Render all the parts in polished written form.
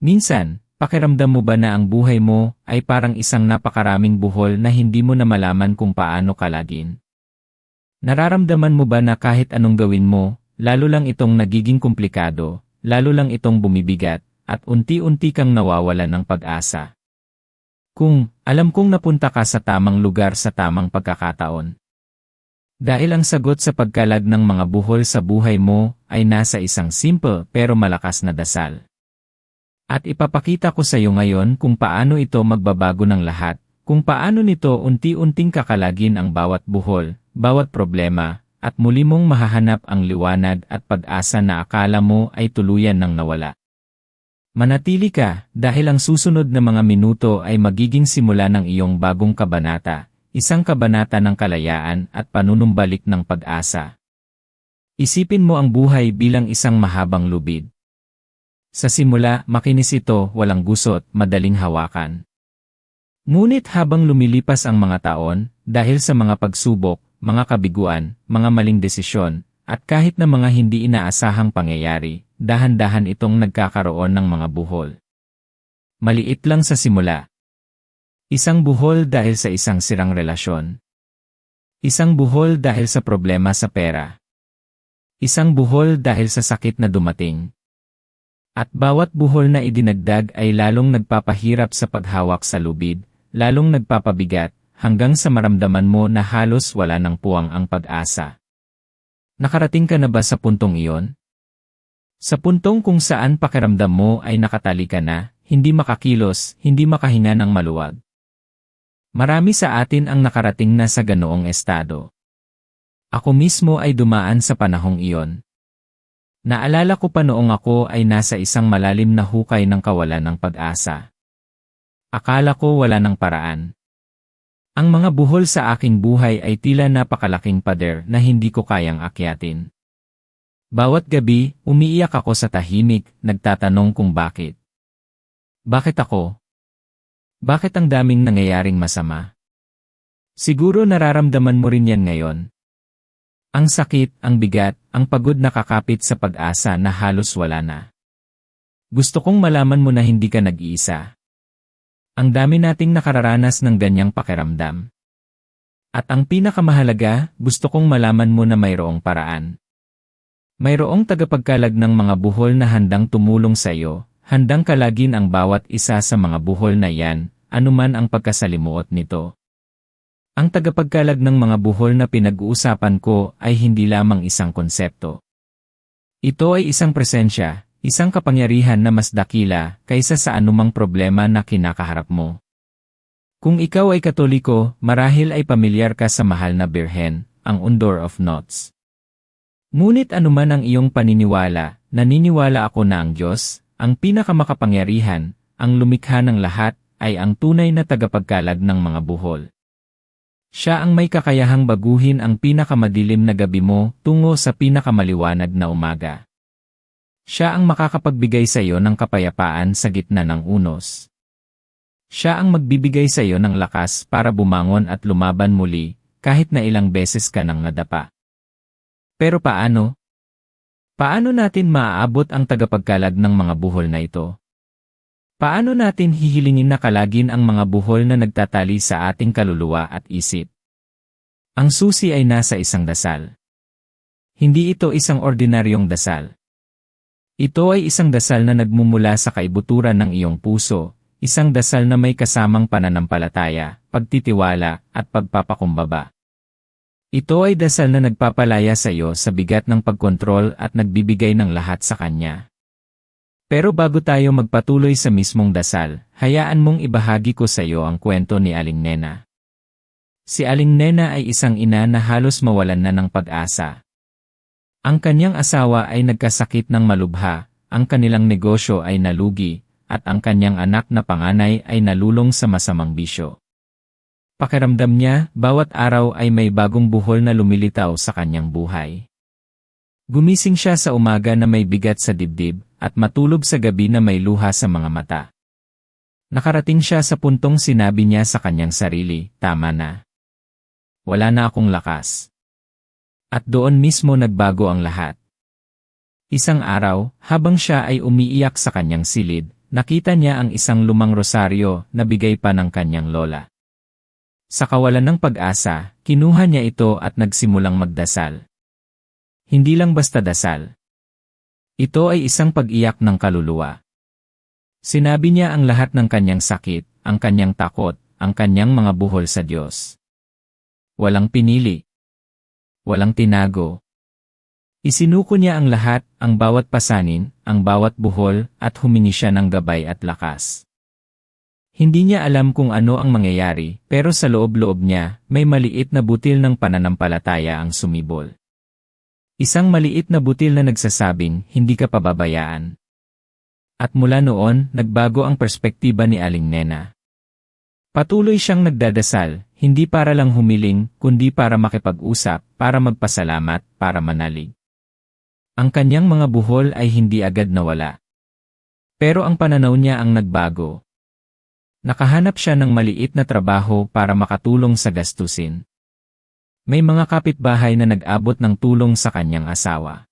Minsan, pakiramdam mo ba na ang buhay mo ay parang isang napakaraming buhol na hindi mo na malaman kung paano kalagin? Nararamdaman mo ba na kahit anong gawin mo, lalo lang itong nagiging komplikado, lalo lang itong bumibigat, at unti-unti kang nawawalan ng pag-asa? Alam kong napunta ka sa tamang lugar sa tamang pagkakataon. Dahil ang sagot sa pagkalag ng mga buhol sa buhay mo ay nasa isang simple pero malakas na dasal. At ipapakita ko sa iyo ngayon kung paano ito magbabago ng lahat, kung paano nito unti-unting kakalagin ang bawat buhol, bawat problema, at muli mong mahahanap ang liwanag at pag-asa na akala mo ay tuluyan ng nawala. Manatili ka, dahil ang susunod na mga minuto ay magiging simula ng iyong bagong kabanata, isang kabanata ng kalayaan at panunumbalik ng pag-asa. Isipin mo ang buhay bilang isang mahabang lubid. Sa simula, makinis ito, walang gusot, madaling hawakan. Ngunit habang lumilipas ang mga taon, dahil sa mga pagsubok, mga kabiguan, mga maling desisyon, at kahit na mga hindi inaasahang pangyayari, dahan-dahan itong nagkakaroon ng mga buhol. Maliit lang sa simula. Isang buhol dahil sa isang sirang relasyon. Isang buhol dahil sa problema sa pera. Isang buhol dahil sa sakit na dumating. At bawat buhol na idinagdag ay lalong nagpapahirap sa paghawak sa lubid, lalong nagpapabigat, hanggang sa maramdaman mo na halos wala ng puwang ang pag-asa. Nakarating ka na ba sa puntong iyon? Sa puntong kung saan pakiramdam mo ay nakatali ka na, hindi makakilos, hindi makahinga ng maluwag. Marami sa atin ang nakarating na sa ganoong estado. Ako mismo ay dumaan sa panahong iyon. Naalala ko pa noong ako ay nasa isang malalim na hukay ng kawalan ng pag-asa. Akala ko wala ng paraan. Ang mga buhol sa aking buhay ay tila napakalaking pader na hindi ko kayang akyatin. Bawat gabi, umiiyak ako sa tahimik, nagtatanong kung bakit. Bakit ako? Bakit ang daming nangyayaring masama? Siguro nararamdaman mo rin yan ngayon. Ang sakit, ang bigat, ang pagod na kakapit sa pag-asa na halos wala na. Gusto kong malaman mo na hindi ka nag-iisa. Ang dami nating nakararanas ng ganyang pakiramdam. At ang pinakamahalaga, gusto kong malaman mo na mayroong paraan. Mayroong tagapagkalag ng mga buhol na handang tumulong sa iyo, handang kalagin ang bawat isa sa mga buhol na yan, anuman ang pagkasalimuot nito. Ang tagapagkalag ng mga buhol na pinag-uusapan ko ay hindi lamang isang konsepto. Ito ay isang presensya, isang kapangyarihan na mas dakila kaysa sa anumang problema na kinakaharap mo. Kung ikaw ay Katoliko, marahil ay pamilyar ka sa mahal na Birhen, ang Undor of Knots. Ngunit anuman ang iyong paniniwala, naniniwala ako na ang Diyos, ang pinakamakapangyarihan, ang lumikha ng lahat, ay ang tunay na tagapagkalag ng mga buhol. Siya ang may kakayahang baguhin ang pinakamadilim na gabi mo tungo sa pinakamaliwanag na umaga. Siya ang makakapagbigay sa iyo ng kapayapaan sa gitna ng unos. Siya ang magbibigay sa iyo ng lakas para bumangon at lumaban muli, kahit na ilang beses ka nang nadapa. Pero paano? Paano natin maaabot ang tagapagkalag ng mga buhol na ito? Paano natin hihilingin na kalagin ang mga buhol na nagtatali sa ating kaluluwa at isip? Ang susi ay nasa isang dasal. Hindi ito isang ordinaryong dasal. Ito ay isang dasal na nagmumula sa kaibuturan ng iyong puso, isang dasal na may kasamang pananampalataya, pagtitiwala, at pagpapakumbaba. Ito ay dasal na nagpapalaya sa iyo sa bigat ng pagkontrol at nagbibigay ng lahat sa Kanya. Pero bago tayo magpatuloy sa mismong dasal, hayaan mong ibahagi ko sa iyo ang kwento ni Aling Nena. Si Aling Nena ay isang ina na halos mawalan na ng pag-asa. Ang kanyang asawa ay nagkasakit ng malubha, ang kanilang negosyo ay nalugi, at ang kanyang anak na panganay ay nalulong sa masamang bisyo. Pakiramdam niya, bawat araw ay may bagong buhol na lumilitaw sa kanyang buhay. Gumising siya sa umaga na may bigat sa dibdib, at matulog sa gabi na may luha sa mga mata. Nakarating siya sa puntong sinabi niya sa kanyang sarili, tama na. Wala na akong lakas. At doon mismo nagbago ang lahat. Isang araw, habang siya ay umiiyak sa kanyang silid, nakita niya ang isang lumang rosaryo na bigay pa ng kanyang lola. Sa kawalan ng pag-asa, kinuha niya ito at nagsimulang magdasal. Hindi lang basta dasal. Ito ay isang pag-iyak ng kaluluwa. Sinabi niya ang lahat ng kanyang sakit, ang kanyang takot, ang kanyang mga buhol sa Diyos. Walang pinili. Walang tinago. Isinuko niya ang lahat, ang bawat pasanin, ang bawat buhol, at humingi siya ng gabay at lakas. Hindi niya alam kung ano ang mangyayari, pero sa loob-loob niya, may maliit na butil ng pananampalataya ang sumibol. Isang maliit na butil na nagsasabing, hindi ka pababayaan. At mula noon, nagbago ang perspektiba ni Aling Nena. Patuloy siyang nagdadasal, hindi para lang humiling, kundi para makipag-usap, para magpasalamat, para manalig. Ang kanyang mga buhol ay hindi agad nawala. Pero ang pananaw niya ang nagbago. Nakahanap siya ng maliit na trabaho para makatulong sa gastusin. May mga kapitbahay na nag-abot ng tulong sa kanyang asawa.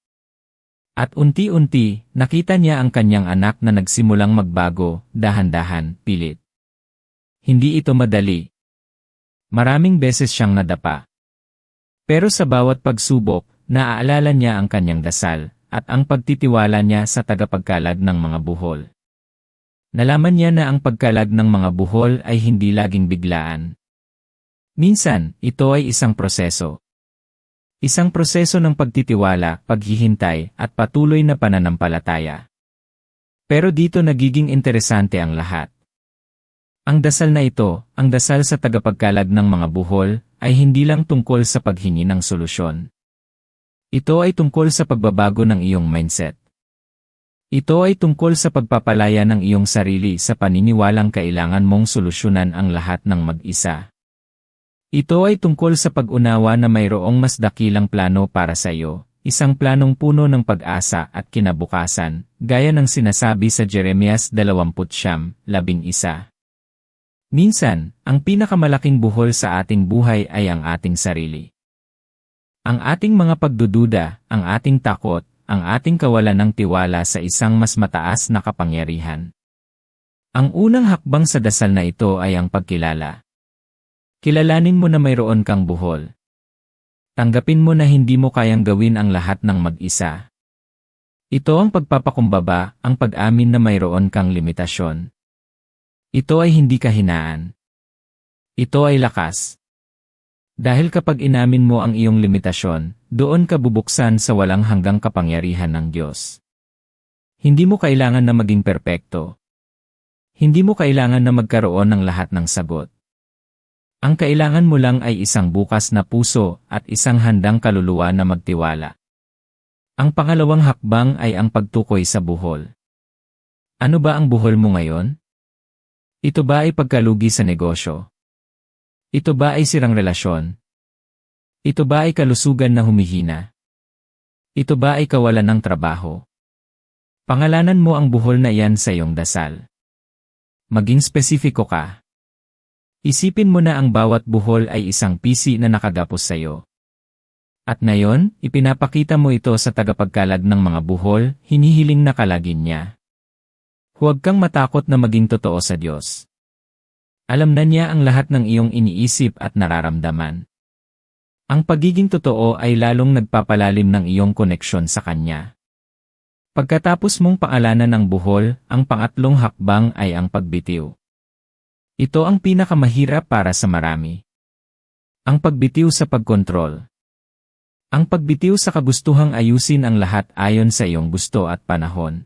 At unti-unti, nakita niya ang kanyang anak na nagsimulang magbago, dahan-dahan, pilit. Hindi ito madali. Maraming beses siyang nadapa. Pero sa bawat pagsubok, naaalala niya ang kanyang dasal, at ang pagtitiwala niya sa tagapagkalag ng mga buhol. Nalaman niya na ang pagkalag ng mga buhol ay hindi laging biglaan. Minsan, ito ay isang proseso. Isang proseso ng pagtitiwala, paghihintay, at patuloy na pananampalataya. Pero dito nagiging interesante ang lahat. Ang dasal na ito, ang dasal sa tagapagkalag ng mga buhol, ay hindi lang tungkol sa paghingi ng solusyon. Ito ay tungkol sa pagbabago ng iyong mindset. Ito ay tungkol sa pagpapalaya ng iyong sarili sa paniniwalang kailangan mong solusyonan ang lahat ng mag-isa. Ito ay tungkol sa pag-unawa na mayroong mas dakilang plano para sa iyo, isang planong puno ng pag-asa at kinabukasan, gaya ng sinasabi sa Jeremias 20:11. Minsan, ang pinakamalaking buhol sa ating buhay ay ang ating sarili. Ang ating mga pagdududa, ang ating takot, ang ating kawalan ng tiwala sa isang mas mataas na kapangyarihan. Ang unang hakbang sa dasal na ito ay ang pagkilala. Kilalanin mo na mayroon kang buhol. Tanggapin mo na hindi mo kayang gawin ang lahat ng mag-isa. Ito ang pagpapakumbaba, ang pag-amin na mayroon kang limitasyon. Ito ay hindi kahinaan. Ito ay lakas. Dahil kapag inamin mo ang iyong limitasyon, doon ka bubuksan sa walang hanggang kapangyarihan ng Diyos. Hindi mo kailangan na maging perpekto. Hindi mo kailangan na magkaroon ng lahat ng sagot. Ang kailangan mo lang ay isang bukas na puso at isang handang kaluluwa na magtiwala. Ang pangalawang hakbang ay ang pagtukoy sa buhol. Ano ba ang buhol mo ngayon? Ito ba ay pagkalugi sa negosyo? Ito ba ay sirang relasyon? Ito ba ay kalusugan na humihina? Ito ba ay kawalan ng trabaho? Pangalanan mo ang buhol na iyan sa iyong dasal. Maging spesifiko ka. Isipin mo na ang bawat buhol ay isang pisi na nakagapos sa iyo. At ngayon, ipinapakita mo ito sa tagapagkalag ng mga buhol, hinihiling na kalagin niya. Huwag kang matakot na maging totoo sa Diyos. Alam na niya ang lahat ng iyong iniisip at nararamdaman. Ang pagiging totoo ay lalong nagpapalalim ng iyong koneksyon sa Kanya. Pagkatapos mong paalanan ang buhol, ang pangatlong hakbang ay ang pagbitiw. Ito ang pinakamahirap para sa marami. Ang pagbitiw sa pagkontrol. Ang pagbitiw sa kagustuhang ayusin ang lahat ayon sa iyong gusto at panahon.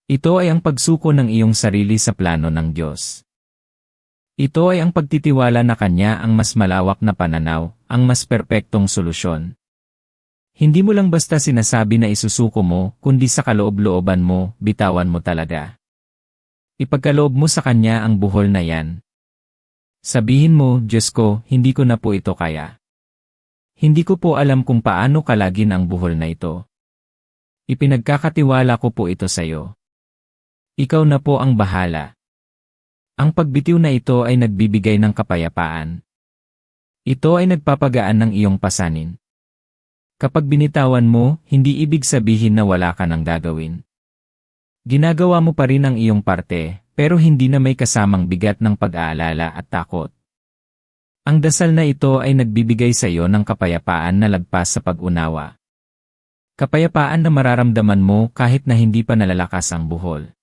Ito ay ang pagsuko ng iyong sarili sa plano ng Diyos. Ito ay ang pagtitiwala na Kanya ang mas malawak na pananaw, ang mas perpektong solusyon. Hindi mo lang basta sinasabi na isusuko mo, kundi sa kaloob-looban mo, bitawan mo talaga. Ipagkaloob mo sa Kanya ang buhol na yan. Sabihin mo, Diyos ko, hindi ko na po ito kaya. Hindi ko po alam kung paano kalagin ang buhol na ito. Ipinagkakatiwala ko po ito sa iyo. Ikaw na po ang bahala. Ang pagbitiw na ito ay nagbibigay ng kapayapaan. Ito ay nagpapagaan ng iyong pasanin. Kapag binitawan mo, hindi ibig sabihin na wala ka nang gagawin. Ginagawa mo pa rin ang iyong parte, pero hindi na may kasamang bigat ng pag-aalala at takot. Ang dasal na ito ay nagbibigay sa iyo ng kapayapaan na lagpas sa pag-unawa. Kapayapaan na mararamdaman mo kahit na hindi pa nalalakas ang buhol.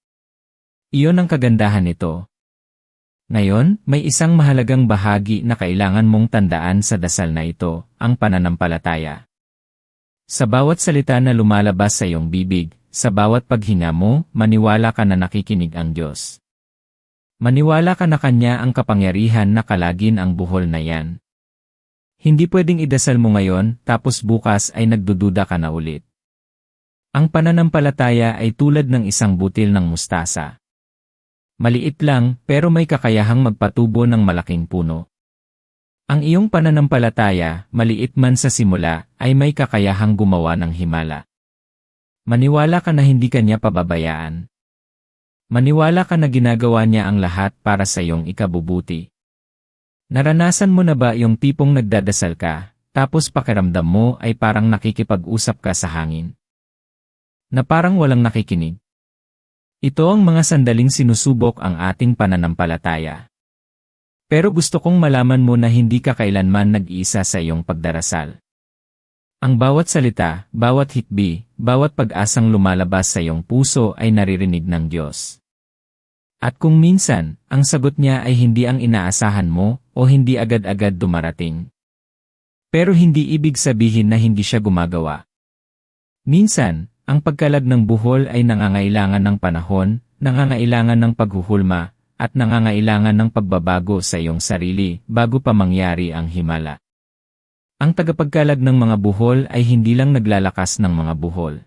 Iyon ang kagandahan nito. Ngayon, may isang mahalagang bahagi na kailangan mong tandaan sa dasal na ito, ang pananampalataya. Sa bawat salita na lumalabas sa iyong bibig, sa bawat paghinga mo, maniwala ka na nakikinig ang Diyos. Maniwala ka na Kanya ang kapangyarihan na kalagin ang buhol na yan. Hindi pwedeng idasal mo ngayon, tapos bukas ay nagdududa ka na ulit. Ang pananampalataya ay tulad ng isang butil ng mustasa. Maliit lang, pero may kakayahang magpatubo ng malaking puno. Ang iyong pananampalataya, maliit man sa simula, ay may kakayahang gumawa ng himala. Maniwala ka na hindi kanya pababayaan. Maniwala ka na ginagawa niya ang lahat para sa iyong ikabubuti. Naranasan mo na ba yung tipong nagdadasal ka, tapos pakiramdam mo ay parang nakikipag-usap ka sa hangin? Na parang walang nakikinig? Ito ang mga sandaling sinusubok ang ating pananampalataya. Pero gusto kong malaman mo na hindi ka kailanman nag-iisa sa iyong pagdarasal. Ang bawat salita, bawat hikbi, bawat pag-asang lumalabas sa iyong puso ay naririnig ng Diyos. At kung minsan, ang sagot niya ay hindi ang inaasahan mo o hindi agad-agad dumarating. Pero hindi ibig sabihin na hindi siya gumagawa. Minsan, ang pagkalag ng buhol ay nangangailangan ng panahon, nangangailangan ng paghuhulma, at nangangailangan ng pagbabago sa iyong sarili bago pa mangyari ang himala. Ang tagapagkalag ng mga buhol ay hindi lang naglalakas ng mga buhol.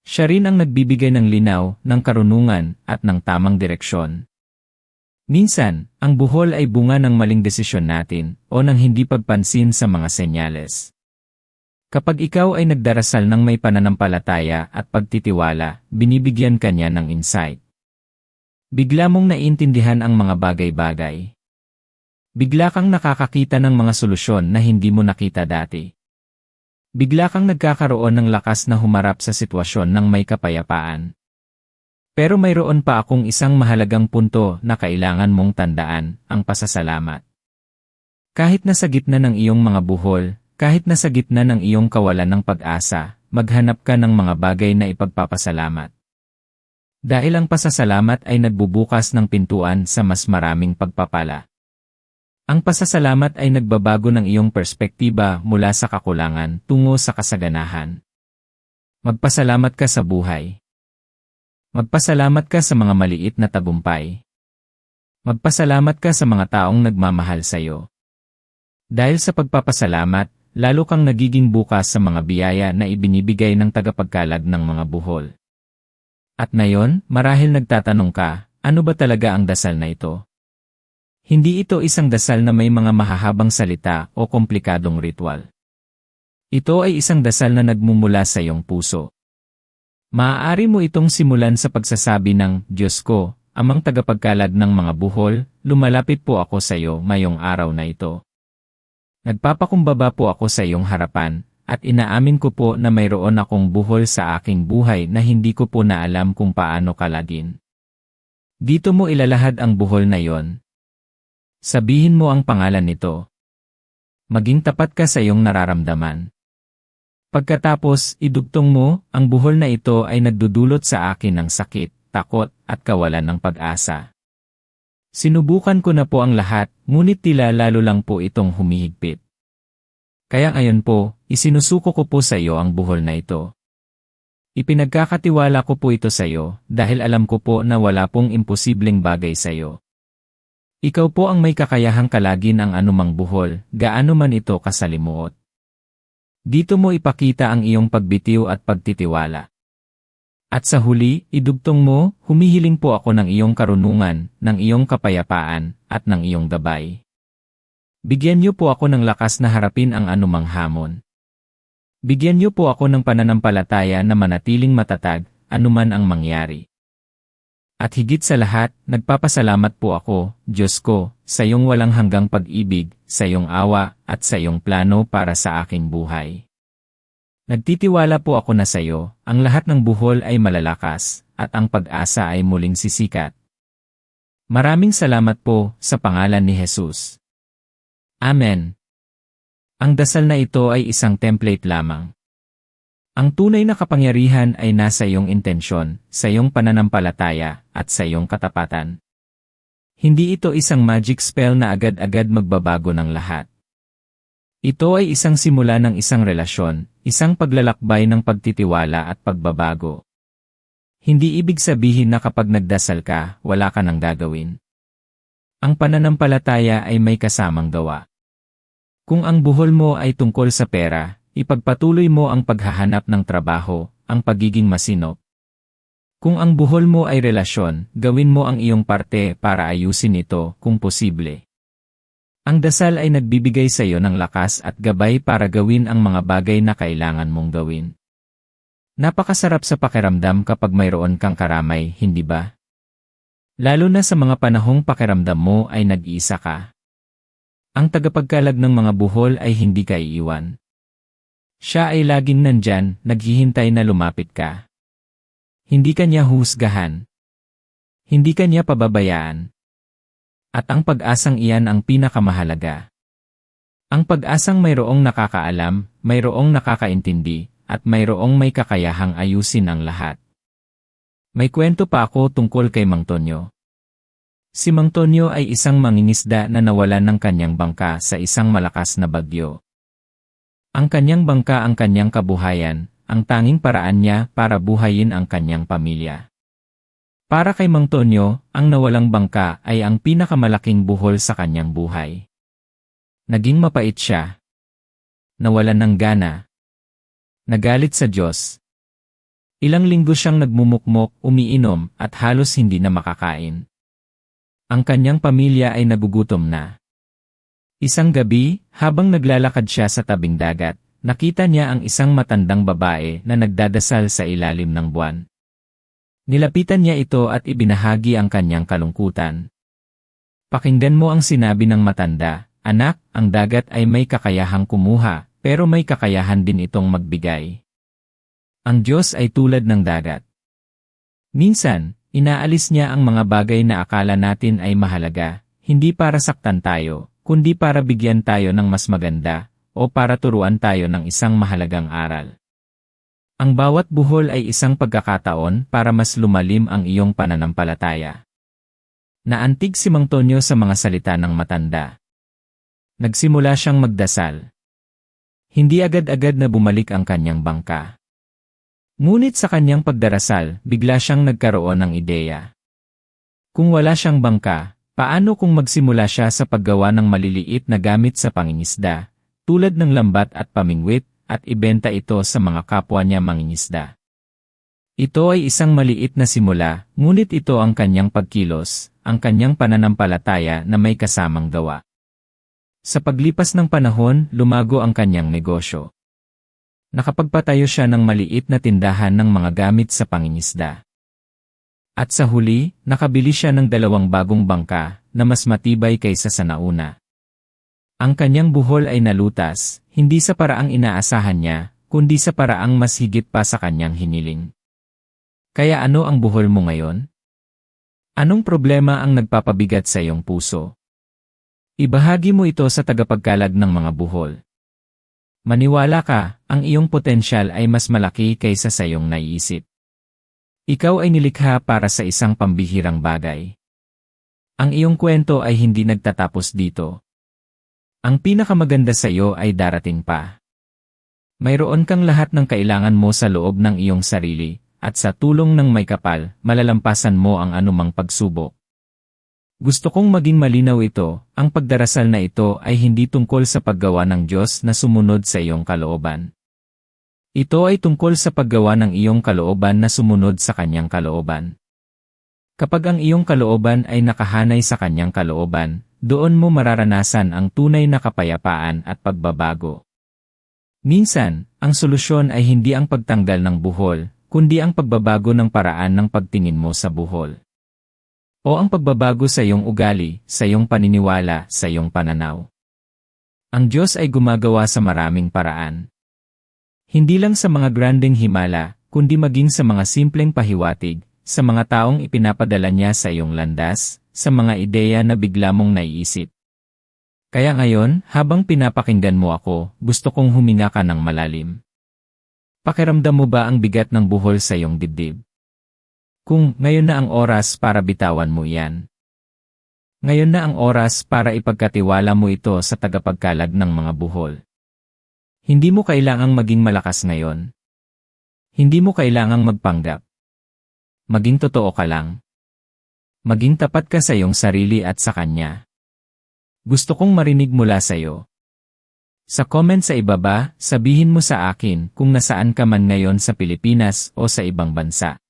Siya rin ang nagbibigay ng linaw, ng karunungan, at ng tamang direksyon. Minsan, ang buhol ay bunga ng maling desisyon natin o ng hindi pagpansin sa mga senyales. Kapag ikaw ay nagdarasal ng may pananampalataya at pagtitiwala, binibigyan ka niya ng insight. Bigla mong naiintindihan ang mga bagay-bagay. Bigla kang nakakakita ng mga solusyon na hindi mo nakita dati. Bigla kang nagkakaroon ng lakas na humarap sa sitwasyon ng may kapayapaan. Pero mayroon pa akong isang mahalagang punto na kailangan mong tandaan, ang pasasalamat. Kahit nasa gitna ng iyong mga buhol, kahit nasa gitna ng iyong kawalan ng pag-asa, maghanap ka ng mga bagay na ipagpapasalamat. Dahil ang pasasalamat ay nagbubukas ng pintuan sa mas maraming pagpapala. Ang pasasalamat ay nagbabago ng iyong perspektiba mula sa kakulangan tungo sa kasaganahan. Magpasalamat ka sa buhay. Magpasalamat ka sa mga maliit na tagumpay. Magpasalamat ka sa mga taong nagmamahal sa iyo. Dahil sa pagpapasalamat, lalo kang nagiging bukas sa mga biyaya na ibinibigay ng tagapagkalag ng mga buhol. At ngayon, marahil nagtatanong ka, ano ba talaga ang dasal na ito? Hindi ito isang dasal na may mga mahahabang salita o komplikadong ritual. Ito ay isang dasal na nagmumula sa iyong puso. Maaari mo itong simulan sa pagsasabi ng, Diyos ko, amang tagapagkalag ng mga buhol, lumalapit po ako sa iyo ngayong araw na ito. Nagpapakumbaba po ako sa iyong harapan, at inaamin ko po na mayroon akong buhol sa aking buhay na hindi ko po na alam kung paano kalagin. Dito mo ilalahad ang buhol na yon. Sabihin mo ang pangalan nito. Maging tapat ka sa iyong nararamdaman. Pagkatapos, idugtong mo, ang buhol na ito ay nagdudulot sa akin ng sakit, takot, at kawalan ng pag-asa. Sinubukan ko na po ang lahat, ngunit tila lalo lang po itong humihigpit. Kaya ngayon po, isinusuko ko po sa iyo ang buhol na ito. Ipinagkakatiwala ko po ito sa iyo, dahil alam ko po na wala pong imposibleng bagay sa iyo. Ikaw po ang may kakayahang kalagin ang anumang buhol, gaano man ito kasalimuot. Dito mo ipakita ang iyong pagbitiw at pagtitiwala. At sa huli, idugtong mo, humihiling po ako ng iyong karunungan, ng iyong kapayapaan, at ng iyong gabay. Bigyan niyo po ako ng lakas na harapin ang anumang hamon. Bigyan niyo po ako ng pananampalataya na manatiling matatag, anuman ang mangyari. At higit sa lahat, nagpapasalamat po ako, Diyos ko, sa iyong walang hanggang pag-ibig, sa iyong awa, at sa iyong plano para sa aking buhay. Nagtitiwala po ako na sa iyo, ang lahat ng buhol ay malalakas, at ang pag-asa ay muling sisikat. Maraming salamat po sa pangalan ni Jesus. Amen. Ang dasal na ito ay isang template lamang. Ang tunay na kapangyarihan ay nasa iyong intensyon, sa iyong pananampalataya, at sa iyong katapatan. Hindi ito isang magic spell na agad-agad magbabago ng lahat. Ito ay isang simula ng isang relasyon, isang paglalakbay ng pagtitiwala at pagbabago. Hindi ibig sabihin na kapag nagdasal ka, wala ka nang gagawin. Ang pananampalataya ay may kasamang gawa. Kung ang buhol mo ay tungkol sa pera, ipagpatuloy mo ang paghahanap ng trabaho, ang pagiging masinop. Kung ang buhol mo ay relasyon, gawin mo ang iyong parte para ayusin ito kung posible. Ang dasal ay nagbibigay sa iyo ng lakas at gabay para gawin ang mga bagay na kailangan mong gawin. Napakasarap sa pakiramdam kapag mayroon kang karamay, hindi ba? Lalo na sa mga panahong pakiramdam mo ay nag-iisa ka. Ang tagapagkalag ng mga buhol ay hindi ka iiwan. Siya ay laging nandyan, naghihintay na lumapit ka. Hindi ka niya husgahan. Hindi ka niya pababayaan. At ang pag-asang iyan ang pinakamahalaga. Ang pag-asang mayroong nakakaalam, mayroong nakakaintindi, at mayroong may kakayahang ayusin ang lahat. May kwento pa ako tungkol kay Mang Tonyo. Si Mang Tonyo ay isang mangingisda na nawalan ng kanyang bangka sa isang malakas na bagyo. Ang kanyang bangka ang kanyang kabuhayan, ang tanging paraan niya para buhayin ang kanyang pamilya. Para kay Mang Tonyo, ang nawalang bangka ay ang pinakamalaking buhol sa kanyang buhay. Naging mapait siya. Nawalan ng gana. Nagalit sa Diyos. Ilang linggo siyang nagmumukmok, umiinom, at halos hindi na makakain. Ang kanyang pamilya ay nagugutom na. Isang gabi, habang naglalakad siya sa tabing dagat, nakita niya ang isang matandang babae na nagdadasal sa ilalim ng buwan. Nilapitan niya ito at ibinahagi ang kanyang kalungkutan. Pakinggan mo ang sinabi ng matanda, "Anak, ang dagat ay may kakayahang kumuha, pero may kakayahan din itong magbigay. Ang Diyos ay tulad ng dagat. Minsan, inaalis niya ang mga bagay na akala natin ay mahalaga, hindi para saktan tayo, kundi para bigyan tayo ng mas maganda, o para turuan tayo ng isang mahalagang aral. Ang bawat buhol ay isang pagkakataon para mas lumalim ang iyong pananampalataya." Naantig si Mang Tonyo sa mga salita ng matanda. Nagsimula siyang magdasal. Hindi agad-agad na bumalik ang kanyang bangka. Ngunit sa kanyang pagdarasal, bigla siyang nagkaroon ng ideya. Kung wala siyang bangka, paano kung magsimula siya sa paggawa ng maliliit na gamit sa pangingisda, tulad ng lambat at pamingwit, at ibenta ito sa mga kapwa niya mangingisda? Ito ay isang maliit na simula, ngunit ito ang kanyang pagkilos, ang kanyang pananampalataya na may kasamang gawa. Sa paglipas ng panahon, lumago ang kanyang negosyo. Nakapagpatayo siya ng maliit na tindahan ng mga gamit sa pangingisda. At sa huli, nakabili siya ng 2 bagong bangka na mas matibay kaysa sa nauna. Ang kanyang buhol ay nalutas, hindi sa paraang inaasahan niya, kundi sa paraang mas higit pa sa kanyang hiniling. Kaya ano ang buhol mo ngayon? Anong problema ang nagpapabigat sa iyong puso? Ibahagi mo ito sa tagapagkalag ng mga buhol. Maniwala ka, ang iyong potensyal ay mas malaki kaysa sa iyong naiisip. Ikaw ay nilikha para sa isang pambihirang bagay. Ang iyong kwento ay hindi nagtatapos dito. Ang pinakamaganda sa iyo ay darating pa. Mayroon kang lahat ng kailangan mo sa loob ng iyong sarili, at sa tulong ng may kapal, malalampasan mo ang anumang pagsubok. Gusto kong maging malinaw ito, ang pagdarasal na ito ay hindi tungkol sa paggawa ng Diyos na sumunod sa iyong kalooban. Ito ay tungkol sa paggawa ng iyong kalooban na sumunod sa kanyang kalooban. Kapag ang iyong kalooban ay nakahanay sa kanyang kalooban, doon mo mararanasan ang tunay na kapayapaan at pagbabago. Minsan, ang solusyon ay hindi ang pagtanggal ng buhol, kundi ang pagbabago ng paraan ng pagtingin mo sa buhol. O ang pagbabago sa iyong ugali, sa iyong paniniwala, sa iyong pananaw. Ang Diyos ay gumagawa sa maraming paraan. Hindi lang sa mga grandeng himala, kundi maging sa mga simpleng pahiwatig, sa mga taong ipinapadala niya sa iyong landas, sa mga ideya na bigla mong naiisip. Kaya ngayon, habang pinapakinggan mo ako, gusto kong huminga ka ng malalim. Pakiramdam mo ba ang bigat ng buhol sa iyong dibdib? Kung ngayon na ang oras para bitawan mo iyan. Ngayon na ang oras para ipagkatiwala mo ito sa tagapagkalag ng mga buhol. Hindi mo kailangang maging malakas ngayon. Hindi mo kailangang magpanggap. Maging totoo ka lang. Maging tapat ka sa iyong sarili at sa Kanya. Gusto kong marinig mula sa iyo. Sa comment sa ibaba, sabihin mo sa akin kung nasaan ka man ngayon sa Pilipinas o sa ibang bansa.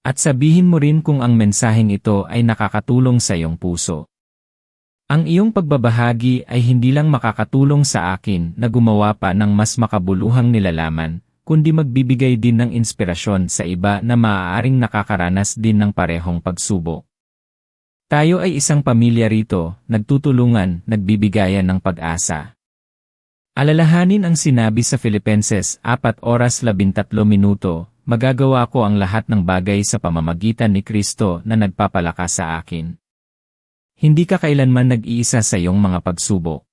At sabihin mo rin kung ang mensaheng ito ay nakakatulong sa iyong puso. Ang iyong pagbabahagi ay hindi lang makakatulong sa akin na gumawa pa ng mas makabuluhang nilalaman, kundi magbibigay din ng inspirasyon sa iba na maaaring nakakaranas din ng parehong pagsubok. Tayo ay isang pamilya rito, nagtutulungan, nagbibigayan ng pag-asa. Alalahanin ang sinabi sa Filipenses 4:13, magagawa ko ang lahat ng bagay sa pamamagitan ni Kristo na nagpapalakas sa akin. Hindi ka kailanman nag-iisa sa iyong mga pagsubok.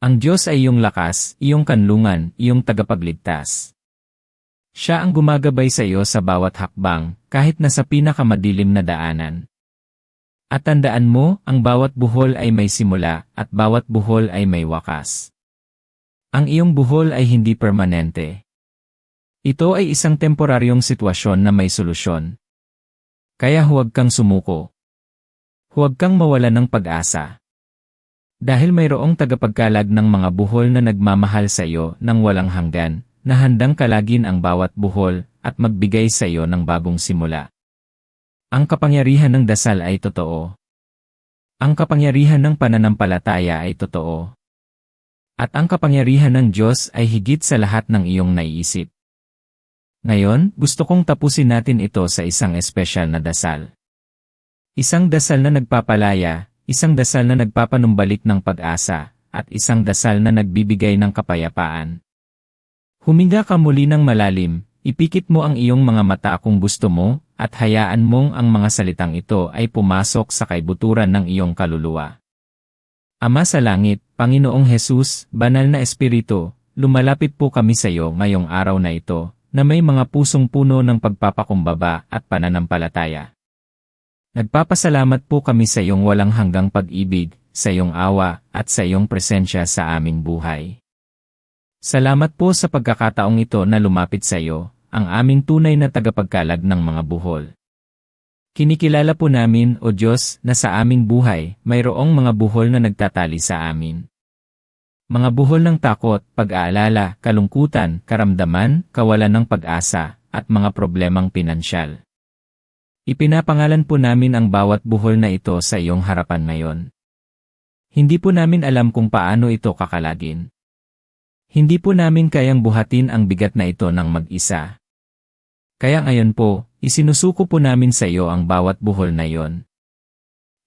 Ang Diyos ay iyong lakas, iyong kanlungan, iyong tagapagligtas. Siya ang gumagabay sa iyo sa bawat hakbang, kahit na sa pinakamadilim na daanan. At tandaan mo, ang bawat buhol ay may simula, at bawat buhol ay may wakas. Ang iyong buhol ay hindi permanente. Ito ay isang temporaryong sitwasyon na may solusyon. Kaya huwag kang sumuko. Huwag kang mawalan ng pag-asa. Dahil mayroong tagapagkalag ng mga buhol na nagmamahal sa iyo ng walang hanggan, na handang kalagin ang bawat buhol at magbigay sa iyo ng bagong simula. Ang kapangyarihan ng dasal ay totoo. Ang kapangyarihan ng pananampalataya ay totoo. At ang kapangyarihan ng Diyos ay higit sa lahat ng iyong naiisip. Ngayon, gusto kong tapusin natin ito sa isang espesyal na dasal. Isang dasal na nagpapalaya, isang dasal na nagpapanumbalik ng pag-asa, at isang dasal na nagbibigay ng kapayapaan. Huminga ka muli ng malalim, ipikit mo ang iyong mga mata kung gusto mo, at hayaan mong ang mga salitang ito ay pumasok sa kaibuturan ng iyong kaluluwa. Ama sa langit, Panginoong Hesus, Banal na Espiritu, lumalapit po kami sa iyo ngayong araw na ito, na may mga pusong puno ng pagpapakumbaba at pananampalataya. Nagpapasalamat po kami sa iyong walang hanggang pag-ibig, sa iyong awa, at sa iyong presensya sa aming buhay. Salamat po sa pagkakataong ito na lumapit sa iyo, ang aming tunay na tagapagkalag ng mga buhol. Kinikilala po namin, O Diyos, na sa aming buhay, mayroong mga buhol na nagtatali sa amin. Mga buhol ng takot, pag-aalala, kalungkutan, karamdaman, kawalan ng pag-asa, at mga problemang pinansyal. Ipinapangalan po namin ang bawat buhol na ito sa iyong harapan ngayon. Hindi po namin alam kung paano ito kakalagin. Hindi po namin kayang buhatin ang bigat na ito ng mag-isa. Kaya ngayon po, isinusuko po namin sa iyo ang bawat buhol na iyon.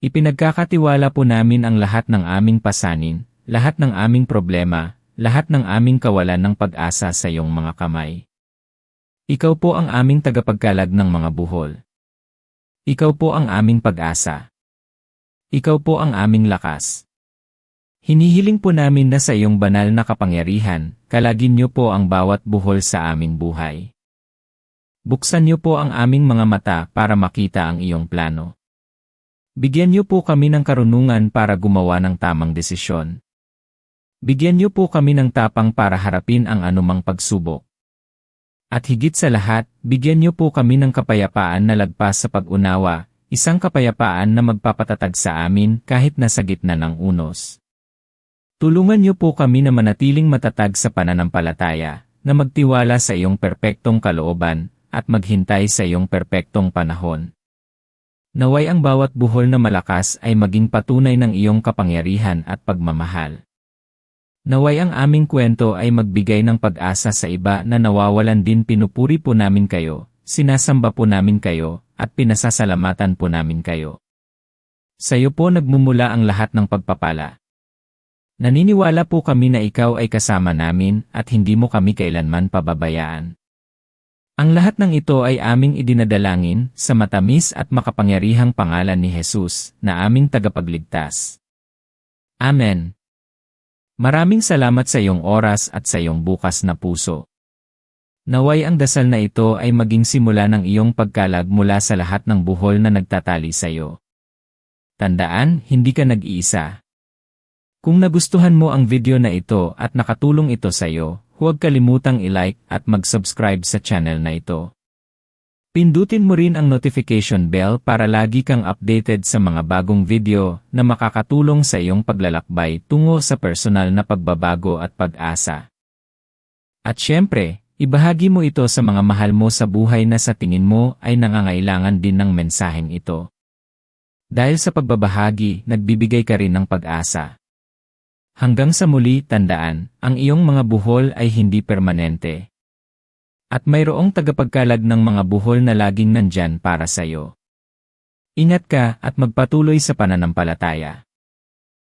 Ipinagkakatiwala po namin ang lahat ng aming pasanin, lahat ng aming problema, lahat ng aming kawalan ng pag-asa sa iyong mga kamay. Ikaw po ang aming tagapagkalag ng mga buhol. Ikaw po ang aming pag-asa. Ikaw po ang aming lakas. Hinihiling po namin na sa iyong banal na kapangyarihan, kalagin niyo po ang bawat buhol sa aming buhay. Buksan niyo po ang aming mga mata para makita ang iyong plano. Bigyan niyo po kami ng karunungan para gumawa ng tamang desisyon. Bigyan niyo po kami ng tapang para harapin ang anumang pagsubok. At higit sa lahat, bigyan niyo po kami ng kapayapaan na lagpas sa pag-unawa, isang kapayapaan na magpapatatag sa amin kahit nasa gitna ng unos. Tulungan niyo po kami na manatiling matatag sa pananampalataya, na magtiwala sa iyong perpektong kalooban, at maghintay sa iyong perpektong panahon. Naway ang bawat buhol na malakas ay maging patunay ng iyong kapangyarihan at pagmamahal. Naway ang aming kwento ay magbigay ng pag-asa sa iba na nawawalan din. Pinupuri po namin kayo, sinasamba po namin kayo, at pinasasalamatan po namin kayo. Sa iyo po nagmumula ang lahat ng pagpapala. Naniniwala po kami na ikaw ay kasama namin at hindi mo kami kailanman pababayaan. Ang lahat ng ito ay aming idinadalangin sa matamis at makapangyarihang pangalan ni Jesus na aming tagapagligtas. Amen. Maraming salamat sa iyong oras at sa iyong bukas na puso. Naway ang dasal na ito ay maging simula ng iyong pagkalag mula sa lahat ng buhol na nagtatali sa iyo. Tandaan, hindi ka nag-iisa. Kung nagustuhan mo ang video na ito at nakatulong ito sa iyo, huwag kalimutang i-like at mag-subscribe sa channel na ito. Pindutin mo rin ang notification bell para lagi kang updated sa mga bagong video na makakatulong sa iyong paglalakbay tungo sa personal na pagbabago at pag-asa. At syempre, ibahagi mo ito sa mga mahal mo sa buhay na sa tingin mo ay nangangailangan din ng mensaheng ito. Dahil sa pagbabahagi, nagbibigay ka rin ng pag-asa. Hanggang sa muli, tandaan, ang iyong mga buhol ay hindi permanente. At mayroong tagapagkalag ng mga buhol na laging nandyan para sa iyo. Ingat ka at magpatuloy sa pananampalataya.